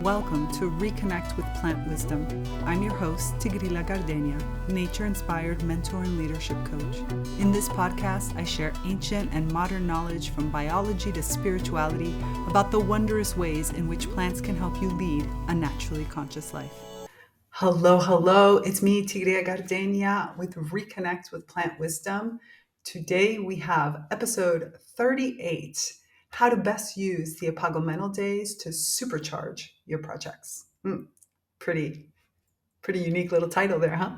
Welcome to ReConnect with Plant Wisdom. I'm your host, Tigrila Gardenia, nature-inspired mentor and leadership coach. In this podcast, I share ancient and modern knowledge from biology to spirituality about the wondrous ways in which plants can help you lead a naturally conscious life. Hello. It's me, Tigrila Gardenia, with ReConnect with Plant Wisdom. Today we have episode 38. How to best use the Epagomenal Days to supercharge your projects. Pretty unique little title there, huh?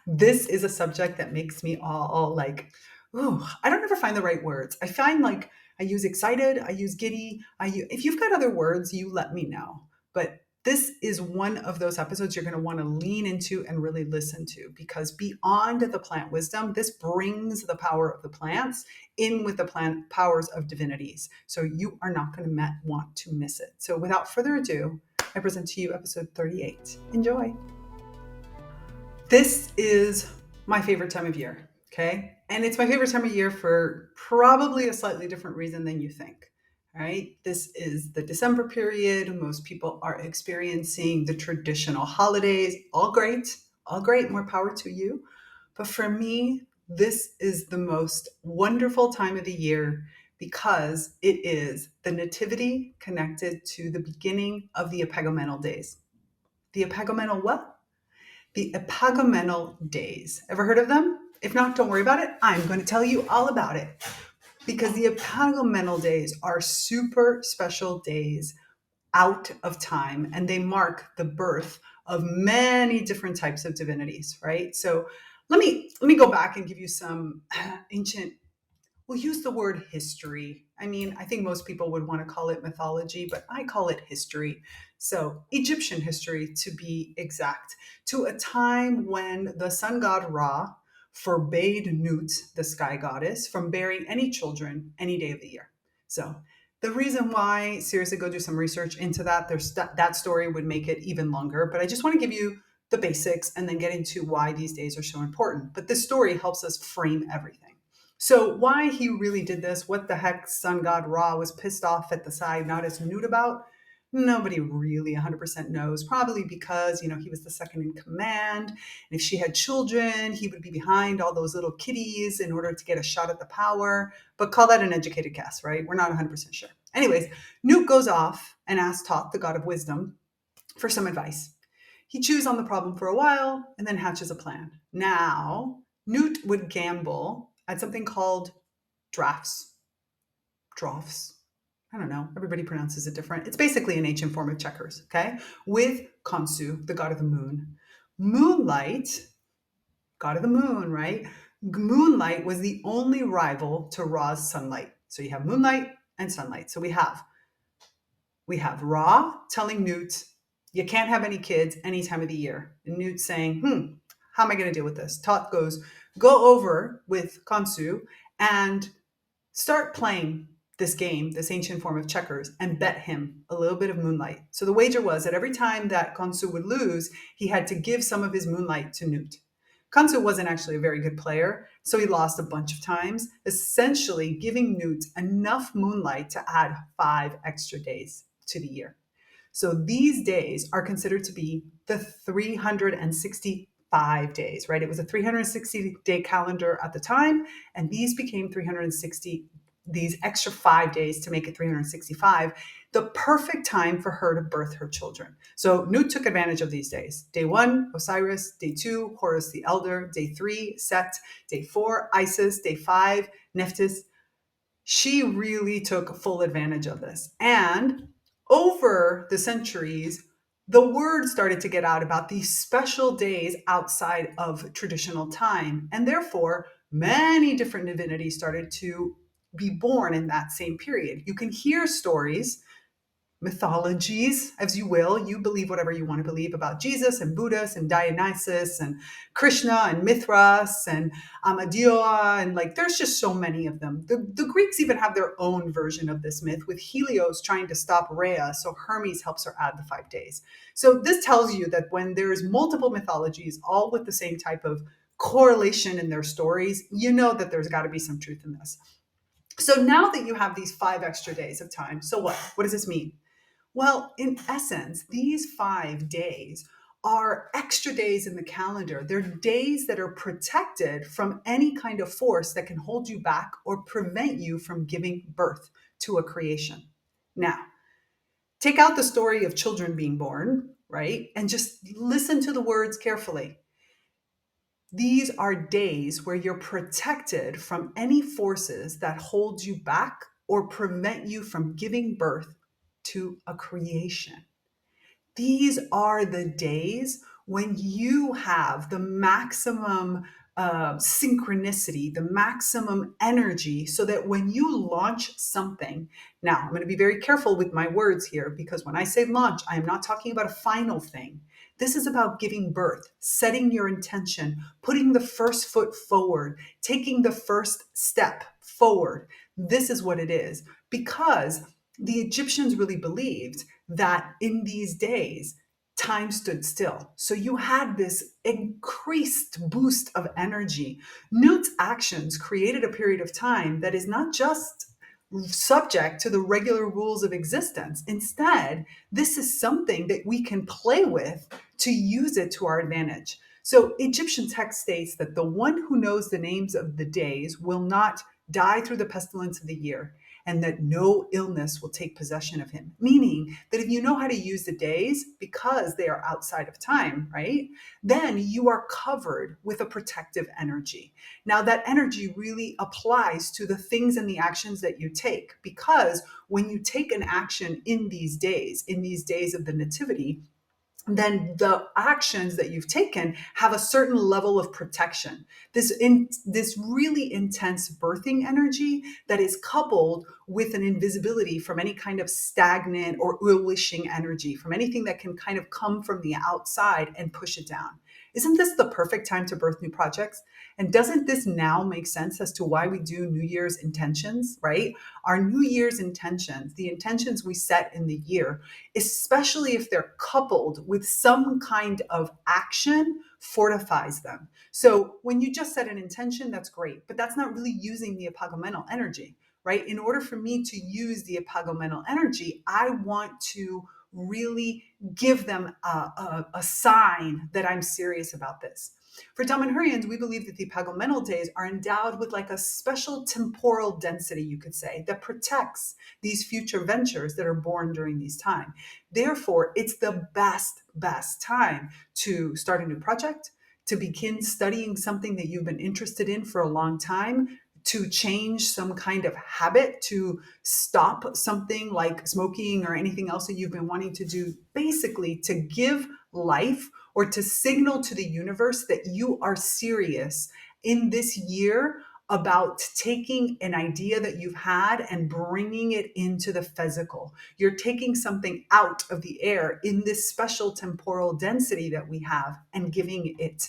This is a subject that makes me all like, I don't ever find the right words. I find like I use excited, I use giddy. If you've got other words, you let me know. But this is one of those episodes you're going to want to lean into and really listen to, because beyond the plant wisdom, this brings the power of the plants in with the plant powers of divinities. So you are not going to want to miss it. So without further ado, I present to you episode 38. Enjoy. This is my favorite time of year, okay? And it's my favorite time of year for probably a slightly different reason than you think. All right, this is the December period. Most people are experiencing the traditional holidays. All great, more power to you. But for me, this is the most wonderful time of the year because it is the nativity connected to the beginning of the Epagomenal Days. The Epagomenal what? The Epagomenal Days. Ever heard of them? If not, don't worry about it. I'm going to tell you all about it. Because the Epagomenal Days are super special days out of time, and they mark the birth of many different types of divinities, right? So let me go back and give you some ancient, we'll use the word history. I mean, I think most people would want to call it mythology, but I call it history. So Egyptian history, to be exact, to a time when the sun god Ra forbade Nut, the sky goddess, from bearing any children any day of the year. So the reason why, seriously, go do some research into that. That story would make it even longer, but I just want to give you the basics and then get into why these days are so important. But this story helps us frame everything. So why he really did this, what the heck sun god Ra was pissed off at the side goddess Nut about, nobody really 100% knows. Probably because, he was the second in command. And if she had children, he would be behind all those little kitties in order to get a shot at the power. But call that an educated guess, right? We're not 100% sure. Anyways, Nut goes off and asks Thoth, the god of wisdom, for some advice. He chews on the problem for a while and then hatches a plan. Now, Nut would gamble at something called drafts. I don't know. Everybody pronounces it different. It's basically an ancient form of checkers, okay? With Khonsu, the god of the moon. Moonlight, god of the moon, right? Moonlight was the only rival to Ra's sunlight. So you have moonlight and sunlight. So we have Ra telling Nut, you can't have any kids any time of the year. And Nut saying, how am I going to deal with this? Thoth goes, go over with Khonsu and start playing this game, this ancient form of checkers, and bet him a little bit of moonlight. So the wager was that every time that Khonsu would lose, he had to give some of his moonlight to Nut. Khonsu wasn't actually a very good player, so he lost a bunch of times, essentially giving Nut enough moonlight to add 5 extra days to the year. So these days are considered to be the 365 days, right? It was a 360-day calendar at the time, and these became 360, these extra 5 days to make it 365, the perfect time for her to birth her children. So Nut took advantage of these days. Day 1, Osiris. Day 2, Horus the Elder. Day 3, Set. Day 4, Isis. Day 5, Nephthys. She really took full advantage of this. And over the centuries, the word started to get out about these special days outside of traditional time. And therefore, many different divinities started to be born in that same period. You can hear stories, mythologies, as you will. You believe whatever you want to believe about Jesus and Buddha and Dionysus and Krishna and Mithras and Amadioa, and there's just so many of them. The Greeks even have their own version of this myth, with Helios trying to stop Rhea, so Hermes helps her add the 5 days. So this tells you that when there's multiple mythologies, all with the same type of correlation in their stories, you know that there's got to be some truth in this. So now that you have these 5 extra days of time, so what? What does this mean? Well, in essence, these 5 days are extra days in the calendar. They're days that are protected from any kind of force that can hold you back or prevent you from giving birth to a creation. Now, take out the story of children being born, right? And just listen to the words carefully. These are days where you're protected from any forces that hold you back or prevent you from giving birth to a creation. These are the days when you have the maximum synchronicity, the maximum energy, so that when you launch something, now I'm going to be very careful with my words here, because when I say launch, I am not talking about a final thing. This is about giving birth, setting your intention, putting the first foot forward, taking the first step forward. This is what it is, because the Egyptians really believed that in these days, time stood still. So you had this increased boost of energy. Newt's actions created a period of time that is not just subject to the regular rules of existence. Instead, this is something that we can play with to use it to our advantage. So Egyptian text states that the one who knows the names of the days will not die through the pestilence of the year, and that no illness will take possession of him. Meaning that if you know how to use the days because they are outside of time, right, then you are covered with a protective energy. Now, that energy really applies to the things and the actions that you take, because when you take an action in these days of the nativity, then the actions that you've taken have a certain level of protection. This really intense birthing energy that is coupled with an invisibility from any kind of stagnant or ill-wishing energy, from anything that can kind of come from the outside and push it down. Isn't this the perfect time to birth new projects? And doesn't this now make sense as to why we do New Year's intentions, right? Our New Year's intentions, the intentions we set in the year, especially if they're coupled with some kind of action, fortifies them. So when you just set an intention, that's great, but that's not really using the Epagomenal energy, right? In order for me to use the Epagomenal energy, I want to really give them a sign that I'm serious about this. For Damanhurians, we believe that the Epagomenal days are endowed with like a special temporal density, you could say, that protects these future ventures that are born during these time. Therefore, it's the best time to start a new project, to begin studying something that you've been interested in for a long time, to change some kind of habit, to stop something like smoking or anything else that you've been wanting to do, basically to give life or to signal to the universe that you are serious in this year about taking an idea that you've had and bringing it into the physical. You're taking something out of the air in this special temporal density that we have and giving it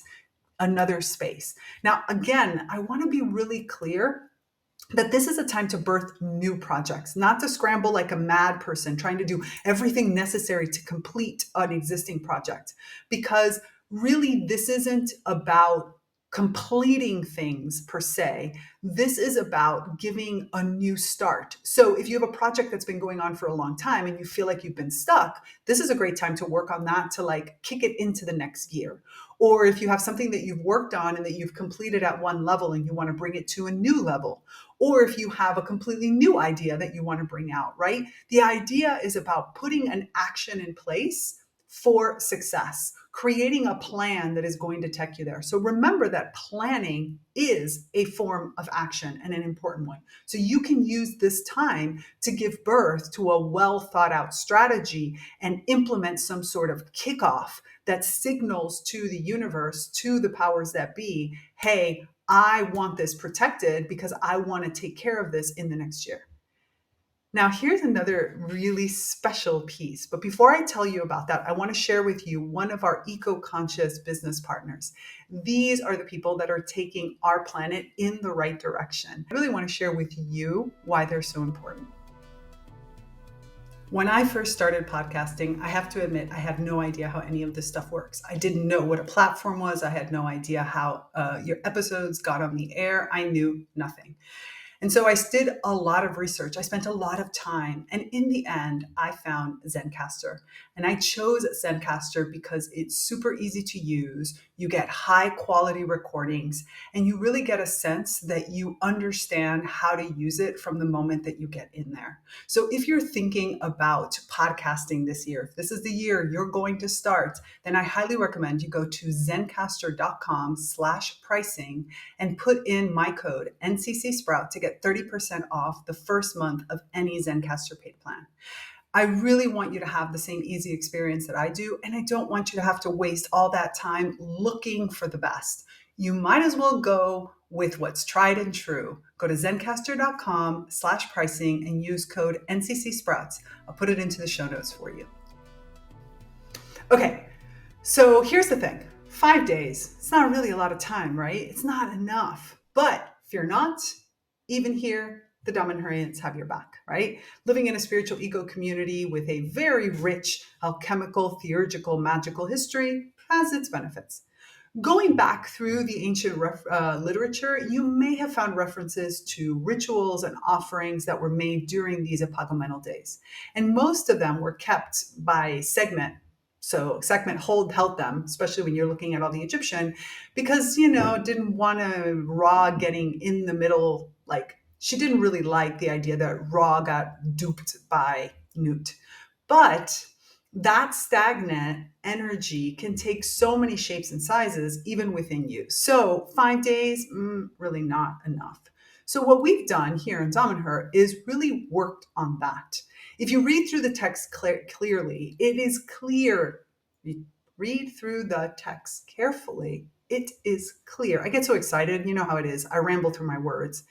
another space. Now, again, I want to be really clear that this is a time to birth new projects, not to scramble like a mad person trying to do everything necessary to complete an existing project. Because really, this isn't about completing things per se. This is about giving a new start. So if you have a project that's been going on for a long time and you feel like you've been stuck, this is a great time to work on that, to like kick it into the next year. Or if you have something that you've worked on and that you've completed at one level and you want to bring it to a new level, or if you have a completely new idea that you want to bring out, right? The idea is about putting an action in place for success, creating a plan that is going to take you there. So remember that planning is a form of action, and an important one. So you can use this time to give birth to a well thought out strategy and implement some sort of kickoff that signals to the universe, to the powers that be, hey, I want this protected because I want to take care of this in the next year. Now, here's another really special piece. But before I tell you about that, I want to share with you one of our eco-conscious business partners. These are the people that are taking our planet in the right direction. I really want to share with you why they're so important. When I first started podcasting, I have to admit, I had no idea how any of this stuff works. I didn't know what a platform was. I had no idea how your episodes got on the air. I knew nothing. And so I did a lot of research. I spent a lot of time. And in the end, I found Zencaster. And I chose Zencaster because it's super easy to use. You get high quality recordings, and you really get a sense that you understand how to use it from the moment that you get in there. So if you're thinking about podcasting this year, if this is the year you're going to start, then I highly recommend you go to zencaster.com/pricing and put in my code NCC Sprout to get 30% off the first month of any Zencaster paid plan. I really want you to have the same easy experience that I do, and I don't want you to have to waste all that time looking for the best. You might as well go with what's tried and true. Go to zencaster.com/pricing and use code NCC Sprouts. I'll put it into the show notes for you. Okay, so here's the thing. 5 days, it's not really a lot of time, right? It's not enough. But fear not, even here, the Dominarians have your back, right? Living in a spiritual eco community with a very rich alchemical, theurgical, magical history has its benefits. Going back through the ancient literature, you may have found references to rituals and offerings that were made during these Epagomenal days. And most of them were kept by Segment. So Segment held them, especially when you're looking at all the Egyptian, because, didn't want to Ra getting in the middle. Like, she didn't really like the idea that Ra got duped by Nut. But that stagnant energy can take so many shapes and sizes, even within you. So 5 days, really not enough. So what we've done here in Damanhur is really worked on that. If you read through the text clearly, it is clear. Read through the text carefully. It is clear. I get so excited. You know how it is. I ramble through my words.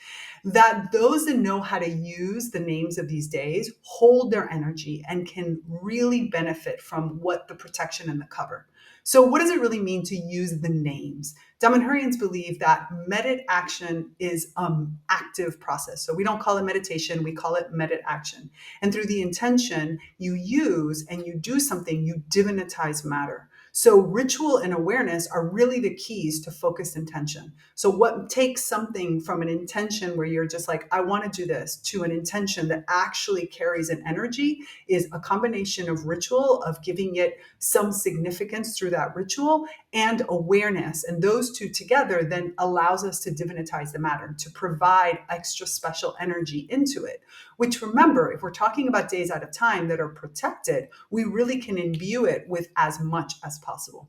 That those that know how to use the names of these days hold their energy and can really benefit from what the protection and the cover. So what does it really mean to use the names? Damanhurians believe that medit action is active process. So we don't call it meditation, we call it medit action. And through the intention you use and you do something, you divinitize matter. So ritual and awareness are really the keys to focused intention. So what takes something from an intention where you're just like, I want to do this, to an intention that actually carries an energy is a combination of ritual, of giving it some significance through that ritual, and awareness. And those two together then allows us to divinitize the matter, to provide extra special energy into it. Which, remember, if we're talking about days at a time that are protected, we really can imbue it with as much as possible.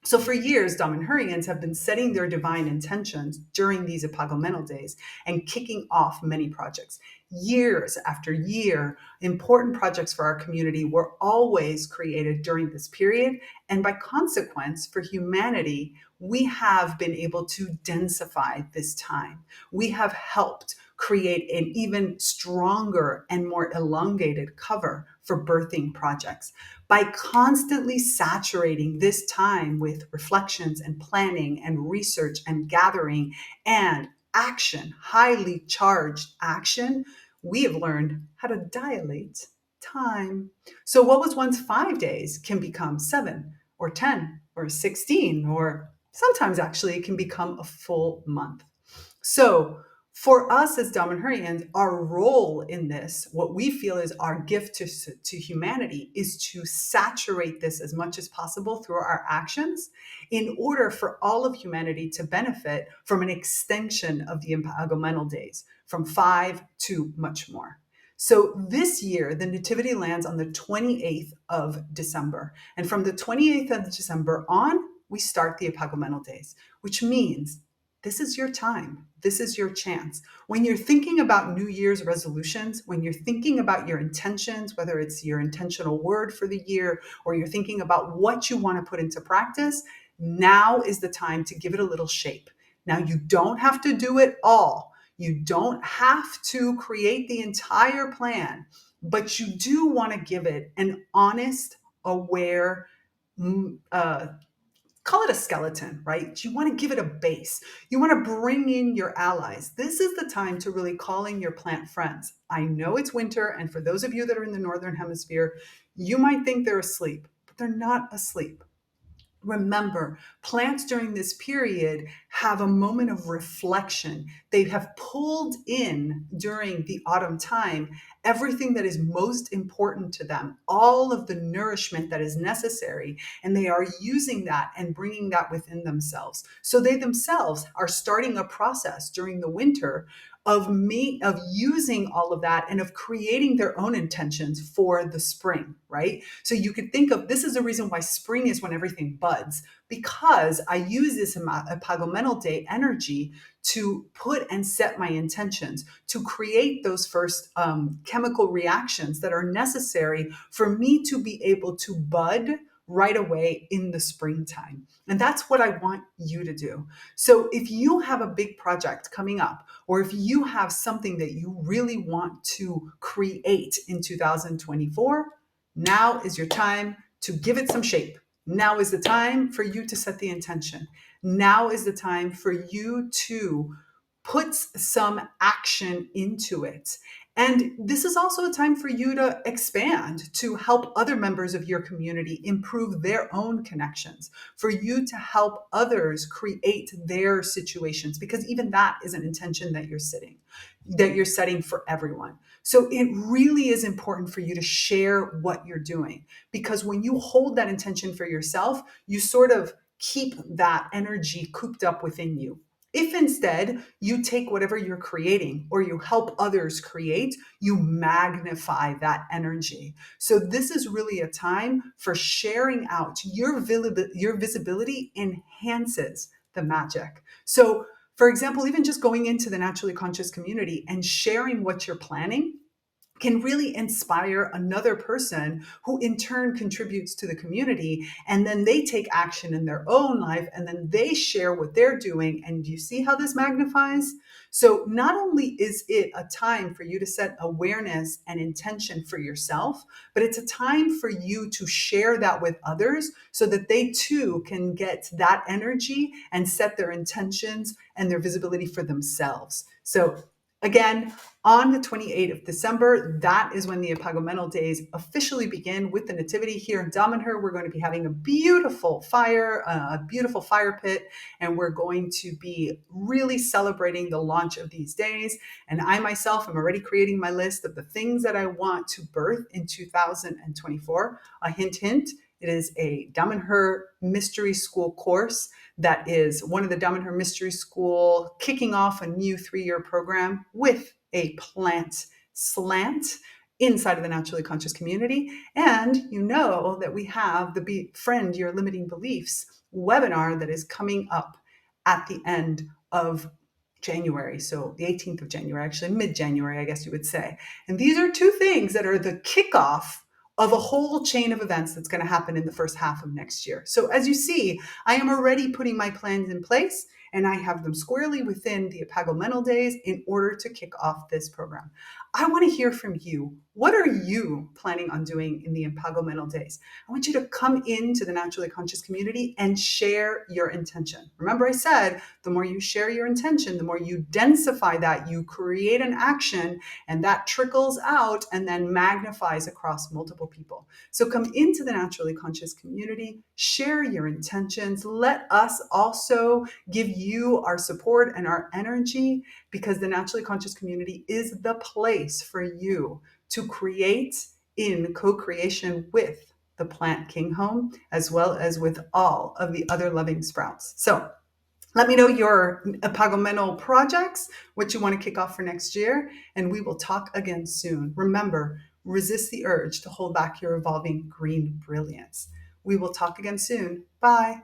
So for years, Damanhurians have been setting their divine intentions during these Epagomenal days and kicking off many projects. Years after year, important projects for our community were always created during this period. And by consequence, for humanity, we have been able to densify this time. We have helped create an even stronger and more elongated cover for birthing projects. By constantly saturating this time with reflections and planning and research and gathering and action, highly charged action, we have learned how to dilate time. So what was once 5 days can become 7 or 10 or 16, or sometimes actually it can become a full month. So for us as Damanhurians, our role in this, what we feel is our gift to humanity, is to saturate this as much as possible through our actions in order for all of humanity to benefit from an extension of the Epagomenal days, from 5 to much more. So this year, the Nativity lands on the 28th of December. And from the 28th of December on, we start the Epagomenal days, which means this is your time. This is your chance. When you're thinking about New Year's resolutions, when you're thinking about your intentions, whether it's your intentional word for the year, or you're thinking about what you want to put into practice, now is the time to give it a little shape. Now, you don't have to do it all. You don't have to create the entire plan, but you do want to give it an honest, aware, call it a skeleton, right? You want to give it a base. You want to bring in your allies. This is the time to really call in your plant friends. I know it's winter, and for those of you that are in the Northern Hemisphere, you might think they're asleep, but they're not asleep. Remember, plants during this period have a moment of reflection. They have pulled in during the autumn time everything that is most important to them, all of the nourishment that is necessary, and they are using that and bringing that within themselves. So they themselves are starting a process during the winter of using all of that and of creating their own intentions for the spring, right? So you could think of this as a reason why spring is when everything buds, because I use this Epagomenal Day energy to put and set my intentions, to create those first chemical reactions that are necessary for me to be able to bud right away in the springtime. And that's what I want you to do. So if you have a big project coming up, or if you have something that you really want to create in 2024, now is your time to give it some shape. Now is the time for you to set the intention. Now is the time for you to put some action into it. And this is also a time for you to expand, to help other members of your community improve their own connections, for you to help others create their situations, because even that is an intention that you're setting for everyone. So it really is important for you to share what you're doing, because when you hold that intention for yourself, you sort of keep that energy cooped up within you. If instead you take whatever you're creating or you help others create, you magnify that energy. So this is really a time for sharing out. Your visibility enhances the magic. So for example, even just going into the naturally conscious community and sharing what you're planning can really inspire another person who in turn contributes to the community, and then they take action in their own life, and then they share what they're doing. And do you see how this magnifies? So not only is it a time for you to set awareness and intention for yourself, but it's a time for you to share that with others so that they too can get that energy and set their intentions and their visibility for themselves. So again, on the 28th of December, that is when the Epagomenal Days officially begin with the Nativity here in Damanhur. We're going to be having a beautiful fire pit, and we're going to be really celebrating the launch of these days. And I myself am already creating my list of the things that I want to birth in 2024. A hint, hint. It is a Damanhur Mystery School course that is one of the Damanhur Mystery School kicking off a new 3-year program with a plant slant inside of the Naturally Conscious community. And you know that we have the Befriend Your Limiting Beliefs webinar that is coming up at the end of January. So the 18th of January, actually mid-January, I guess you would say. And these are two things that are the kickoff of a whole chain of events that's going to happen in the first half of next year. So as you see, I am already putting my plans in place, and I have them squarely within the Epagomenal Days in order to kick off this program. I want to hear from you. What are you planning on doing in the Epagomenal Days? I want you to come into the Naturally Conscious community and share your intention. Remember I said, the more you share your intention, the more you densify that, you create an action, and that trickles out and then magnifies across multiple people. So come into the Naturally Conscious community, share your intentions. Let us also give you our support and our energy, because the Naturally Conscious community is the place for you to create in co-creation with the Plant King Home, as well as with all of the other loving sprouts. So let me know your Epagomenal projects, what you want to kick off for next year, and we will talk again soon. Remember, resist the urge to hold back your evolving green brilliance. We will talk again soon. Bye.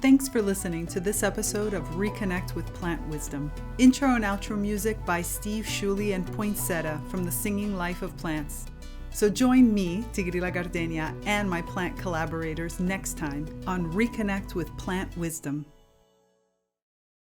Thanks for listening to this episode of ReConnect with Plant Wisdom. Intro and outro music by Steve Shuley and Poinsettia from The Singing Life of Plants. So join me, Tigrila Gardenia, and my plant collaborators next time on ReConnect with Plant Wisdom.